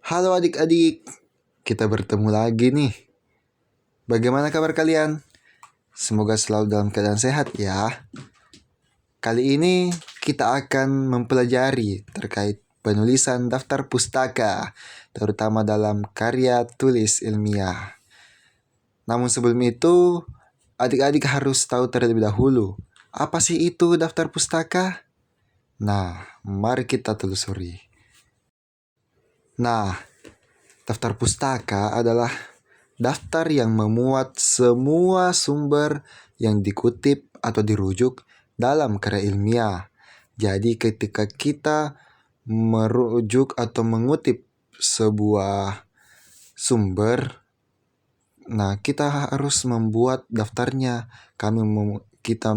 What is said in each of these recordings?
Halo adik-adik, kita bertemu lagi nih. Bagaimana kabar kalian? Semoga selalu dalam keadaan sehat ya. Kali ini kita akan mempelajari terkait penulisan daftar pustaka, terutama dalam karya tulis ilmiah. Namun sebelum itu, adik-adik harus tahu terlebih dahulu, apa sih itu daftar pustaka? Nah, mari kita telusuri. Nah, daftar pustaka adalah daftar yang memuat semua sumber yang dikutip atau dirujuk dalam karya ilmiah. Jadi ketika kita merujuk atau mengutip sebuah sumber, nah kita harus membuat daftarnya. Kita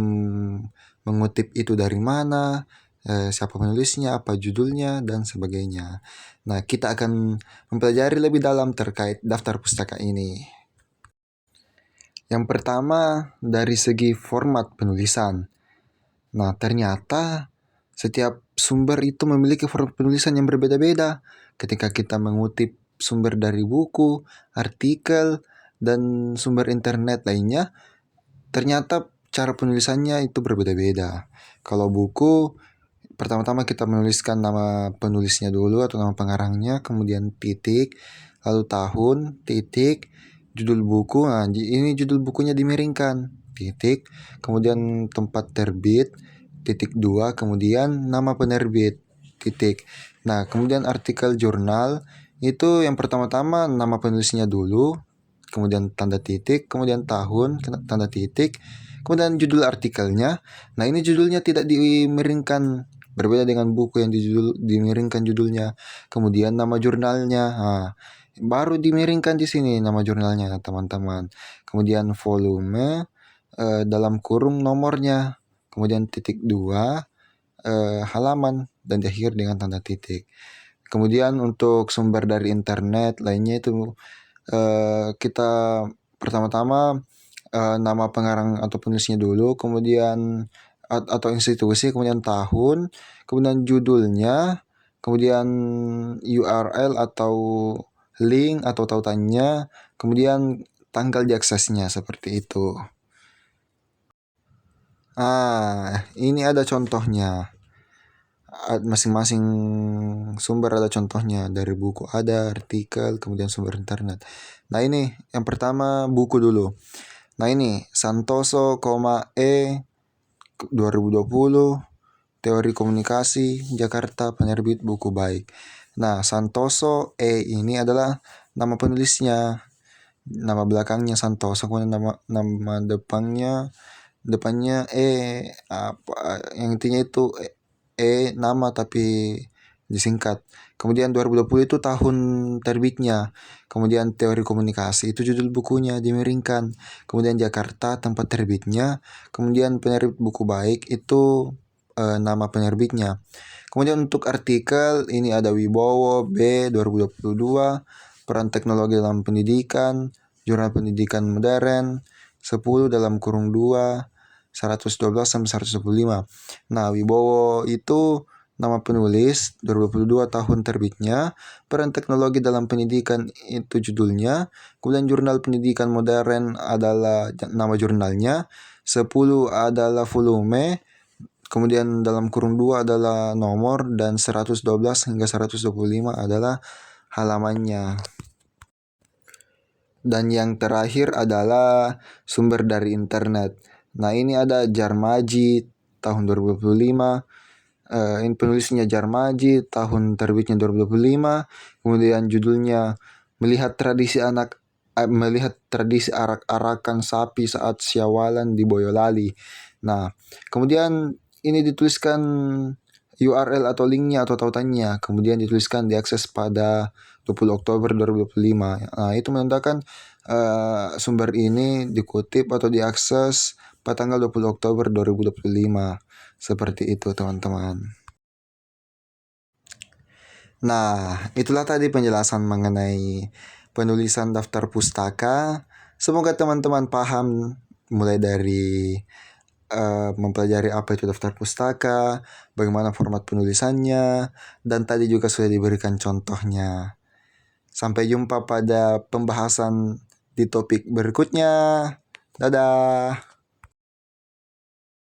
mengutip itu dari mana, siapa penulisnya, apa judulnya, dan sebagainya. Nah, kita akan mempelajari lebih dalam terkait daftar pustaka ini. Yang pertama, dari segi format penulisan. Nah, ternyata setiap sumber itu memiliki format penulisan yang berbeda-beda. Ketika kita mengutip sumber dari buku, artikel, dan sumber internet lainnya, ternyata cara penulisannya itu berbeda-beda. Kalau buku, pertama-tama kita menuliskan nama penulisnya dulu atau nama pengarangnya, kemudian titik, lalu tahun, titik, judul buku. Nah, ini judul bukunya dimiringkan, titik, kemudian tempat terbit, titik 2, kemudian nama penerbit, titik. Nah, kemudian artikel jurnal, itu yang pertama-tama nama penulisnya dulu, kemudian tanda titik, kemudian tahun, tanda titik, kemudian judul artikelnya. Nah, ini judulnya tidak dimiringkan, berbeda dengan buku yang dimiringkan judulnya. Kemudian nama jurnalnya, baru dimiringkan di sini nama jurnalnya, teman-teman. Kemudian volume, dalam kurung nomornya, kemudian titik 2, halaman, dan diakhiri dengan tanda titik. Kemudian untuk sumber dari internet lainnya itu kita pertama-tama nama pengarang atau penulisnya dulu, kemudian atau institusi, kemudian tahun, kemudian judulnya, kemudian URL atau link atau tautannya, kemudian tanggal diaksesnya, seperti itu. Ini ada contohnya. Masing-masing sumber ada contohnya, dari buku ada, artikel, kemudian sumber internet. Nah, ini yang pertama buku dulu. Nah, ini Santoso, E 2020, Teori Komunikasi, Jakarta, penerbit Buku Baik. Nah, Santoso E ini adalah nama penulisnya, nama belakangnya Santoso, kemudian nama depannya apa yang intinya itu nama tapi disingkat. Kemudian 2020 itu tahun terbitnya. Kemudian Teori Komunikasi itu judul bukunya dimiringkan. Kemudian Jakarta tempat terbitnya. Kemudian penerbit Buku Baik itu nama penerbitnya. Kemudian untuk artikel ini ada Wibowo B 2022, peran teknologi dalam pendidikan, jurnal pendidikan modern, 10 dalam kurung 2, 112 sampai 125. Nah, Wibowo itu nama penulis, 2022 tahun terbitnya, peran teknologi dalam pendidikan itu judulnya, kemudian jurnal pendidikan modern adalah nama jurnalnya, 10 adalah volume, kemudian dalam kurung 2 adalah nomor, dan 112 hingga 125 adalah halamannya. Dan yang terakhir adalah sumber dari internet. Nah, ini ada Djarmaji tahun 2025. Ini penulisnya Djarmaji, tahun terbitnya 2025. Kemudian judulnya melihat tradisi arak-arakan sapi saat Syawalan di Boyolali. Nah, kemudian ini dituliskan URL atau linknya atau tautannya, kemudian dituliskan diakses pada 20 Oktober 2025. Nah, itu menandakan sumber ini dikutip atau diakses pada tanggal 20 Oktober 2025. Seperti itu, teman-teman. Nah, itulah tadi penjelasan mengenai penulisan daftar pustaka. Semoga teman-teman paham mulai dari mempelajari apa itu daftar pustaka, bagaimana format penulisannya, dan tadi juga sudah diberikan contohnya. Sampai jumpa pada pembahasan di topik berikutnya. Dadah.